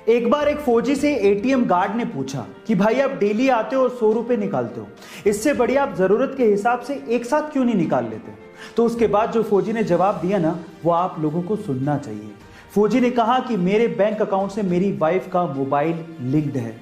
एक बार एक फौजी से एटीएम गार्ड ने पूछा कि भाई आप डेली आते हो और 100 रुपए निकालते हो, इससे बढ़िया आप जरूरत के हिसाब से एक साथ क्यों नहीं निकाल लेते। तो उसके बाद जो फौजी ने जवाब दिया ना, वो आप लोगों को सुनना चाहिए। फौजी ने कहा कि मेरे बैंक अकाउंट से मेरी वाइफ का मोबाइल लिंक्ड है।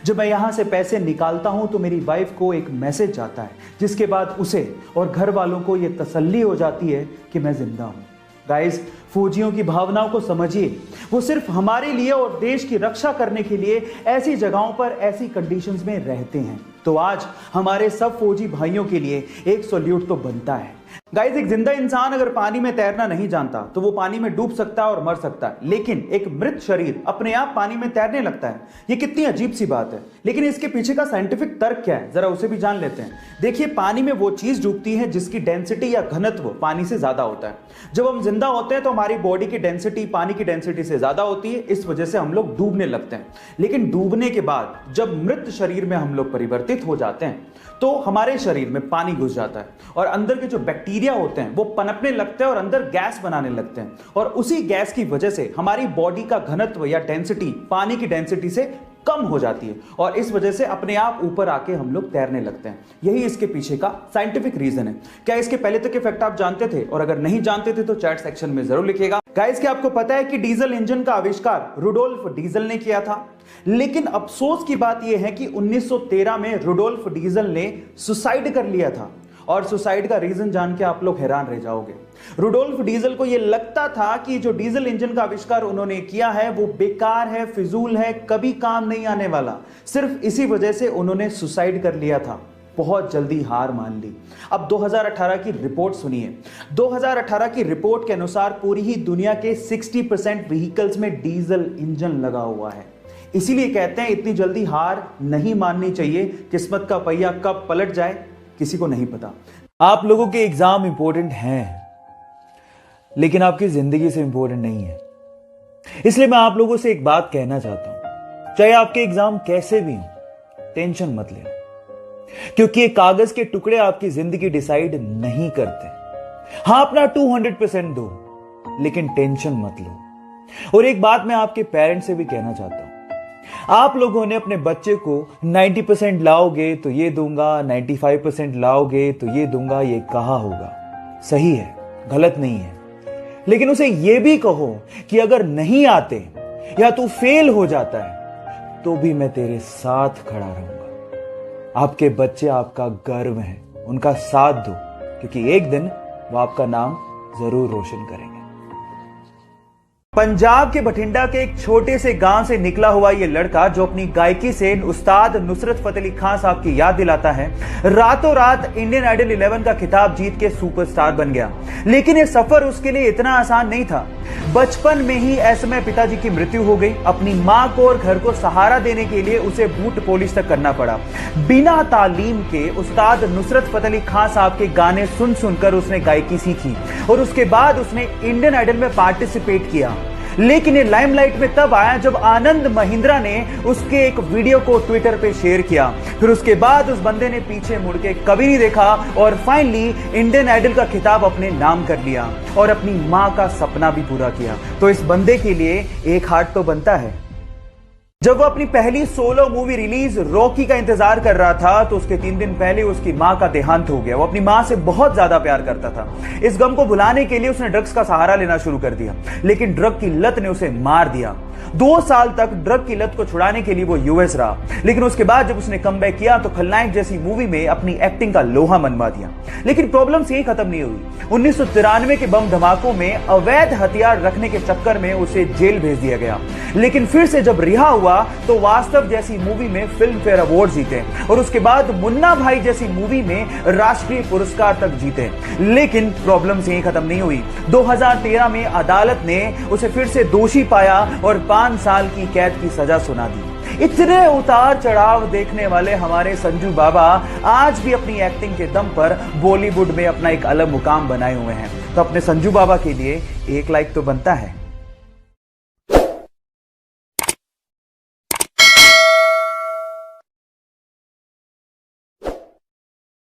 जब मैं यहां से पैसे निकालता हूं तो मेरी वाइफ को एक मैसेज जाता है, जिसके बाद उसे और घर वालों को यह तसल्ली हो जाती है कि मैं जिंदा हूं। गाइस, फौजियों की भावनाओं को समझिए। वो सिर्फ हमारे लिए और देश की रक्षा करने के लिए ऐसी जगहों पर ऐसी कंडीशंस में रहते हैं। तो आज हमारे सब फौजी भाइयों के लिए एक सैल्यूट तो बनता है। गाइस, एक जिंदा इंसान अगर पानी में तैरना नहीं जानता तो वो पानी में डूब सकता है और मर सकता है, लेकिन एक मृत शरीर अपने आप पानी में तैरने लगता है। ये कितनी अजीब सी बात है, लेकिन इसके पीछे का साइंटिफिक तर्क क्या है, जरा उसे भी जान लेते हैं। देखिए, पानी में वो चीज डूबती है जिसकी डेंसिटी या घनत्व पानी से ज्यादा होता है। जब हम जिंदा होते हैं तो हमारी बॉडी की डेंसिटी पानी की डेंसिटी से ज्यादा होती है, इस वजह से हम लोग डूबने लगते हैं। लेकिन डूबने के बाद जब मृत शरीर में हम लोग परिवर्तित हो जाते हैं तो हमारे शरीर में पानी घुस जाता है और अंदर के जो बैक्टीरिया होते हैं वो पनपने लगते हैं और अंदर गैस बनाने लगते हैं, और उसी गैस की वजह से हमारी बॉडी का घनत्व या डेंसिटी पानी की डेंसिटी से कम हो जाती है और इस वजह से अपने आप ऊपर आके हम लोग तैरने लगते हैं। यही इसके पीछे का साइंटिफिक रीजन है। क्या इसके पहले तक के फैक्ट आप जानते थे? और अगर नहीं जानते थे तो चैट सेक्शन में जरूर लिखिएगा। गाइस, क्या आपको पता है कि डीजल इंजन का आविष्कार रुडोल्फ डीजल ने किया था? लेकिन अफसोस की बात यह है कि 1913 में रुडोल्फ डीजल ने सुसाइड कर लिया था, और सुसाइड का रीजन जान के आप लोग हैरान रह जाओगे। रुडोल्फ डीजल को यह लगता था कि जो डीजल इंजन का आविष्कार उन्होंने किया है वो बेकार है, फिजूल है, कभी काम नहीं आने वाला। सिर्फ इसी वजह से उन्होंने सुसाइड कर लिया था, बहुत जल्दी हार मान ली। अब 2018 की रिपोर्ट सुनिए। 2018 की रिपोर्ट के अनुसार पूरी ही दुनिया के 60% व्हीकल्स में डीजल इंजन लगा हुआ है। इसीलिए कहते हैं इतनी जल्दी हार नहीं माननी चाहिए। किस्मत का पहिया कब पलट जाए किसी को नहीं पता। आप लोगों के एग्जाम इंपॉर्टेंट हैं, लेकिन आपकी जिंदगी से इंपॉर्टेंट नहीं है। इसलिए मैं आप लोगों से एक बात कहना चाहता हूं, चाहे आपके एग्जाम कैसे भी हो, टेंशन मत लेना, क्योंकि ये कागज के टुकड़े आपकी जिंदगी डिसाइड नहीं करते। हां, अपना 200% दो, लेकिन टेंशन मत लो। और एक बात मैं आपके पेरेंट्स से भी कहना चाहता हूं, आप लोगों ने अपने बच्चे को 90% लाओगे तो ये दूंगा, 95% लाओगे तो ये दूंगा, ये कहा होगा। सही है, गलत नहीं है, लेकिन उसे यह भी कहो कि अगर नहीं आते या तू फेल हो जाता है तो भी मैं तेरे साथ खड़ा रहूंगा। आपके बच्चे आपका गर्व हैं, उनका साथ दो, क्योंकि एक दिन वो आपका नाम जरूर रोशन करेंगे। पंजाब के बठिंडा के एक छोटे से गांव से निकला हुआ यह लड़का, जो अपनी गायकी से उस्ताद नुसरत फतेह अली खान साहब की याद दिलाता है, रातों रात इंडियन आइडल 11 का खिताब जीत के सुपरस्टार बन गया। लेकिन यह सफर उसके लिए इतना आसान नहीं था। बचपन में ही ऐसे में पिताजी की मृत्यु हो गई। अपनी मां को और घर को सहारा देने के लिए उसे बूट पॉलिश तक करना पड़ा। बिना तालीम के उस्ताद नुसरत फतेह अली खान साहब के गाने सुन सुनकर उसने गायकी सीखी और उसके बाद उसने इंडियन आइडल में पार्टिसिपेट किया। लेकिन ये लाइमलाइट में तब आया जब आनंद महिंद्रा ने उसके एक वीडियो को ट्विटर पे शेयर किया। फिर उसके बाद उस बंदे ने पीछे मुड़ के कभी नहीं देखा और फाइनली इंडियन आइडल का खिताब अपने नाम कर लिया और अपनी मां का सपना भी पूरा किया। तो इस बंदे के लिए एक हार्ट तो बनता है। जब वो अपनी पहली सोलो मूवी रिलीज रॉकी का इंतजार कर रहा था तो उसके 3 दिन पहले उसकी मां का देहांत हो गया। वो अपनी मां से बहुत ज्यादा प्यार करता था। इस गम को भुलाने के लिए उसने ड्रग्स का सहारा लेना शुरू कर दिया, लेकिन ड्रग की लत ने उसे मार दिया। 2 साल तक ड्रग की लत को छुड़ाने के लिए वो यूएस रहा, लेकिन उसके बाद जब उसने कमबैक किया तो खलनायक जैसी मूवी में अपनी एक्टिंग का लोहा मनवा दिया। लेकिन प्रॉब्लम्स यही खत्म नहीं हुई। 1993 के बम धमाकों में अवैध हथियार रखने के चक्कर में उसे जेल भेज दिया गया। लेकिन फिर से जब रिहा हुआ तो वास्तव जैसी मूवी में फिल्म फेयर अवार्ड जीते और उसके बाद मुन्ना भाई जैसी मूवी में राष्ट्रीय पुरस्कार तक जीते। लेकिन प्रॉब्लम्स यही खत्म नहीं हुई। 2013 में अदालत ने उसे फिर से दोषी पाया और 5 साल की कैद की सजा सुना दी। इतने उतार चढ़ाव देखने वाले हमारे संजू बाबा आज भी अपनी एक्टिंग के दम पर बॉलीवुड में अपना एक अलग मुकाम बनाए हुए हैं। तो अपने संजू बाबा के लिए एक लाइक तो बनता है।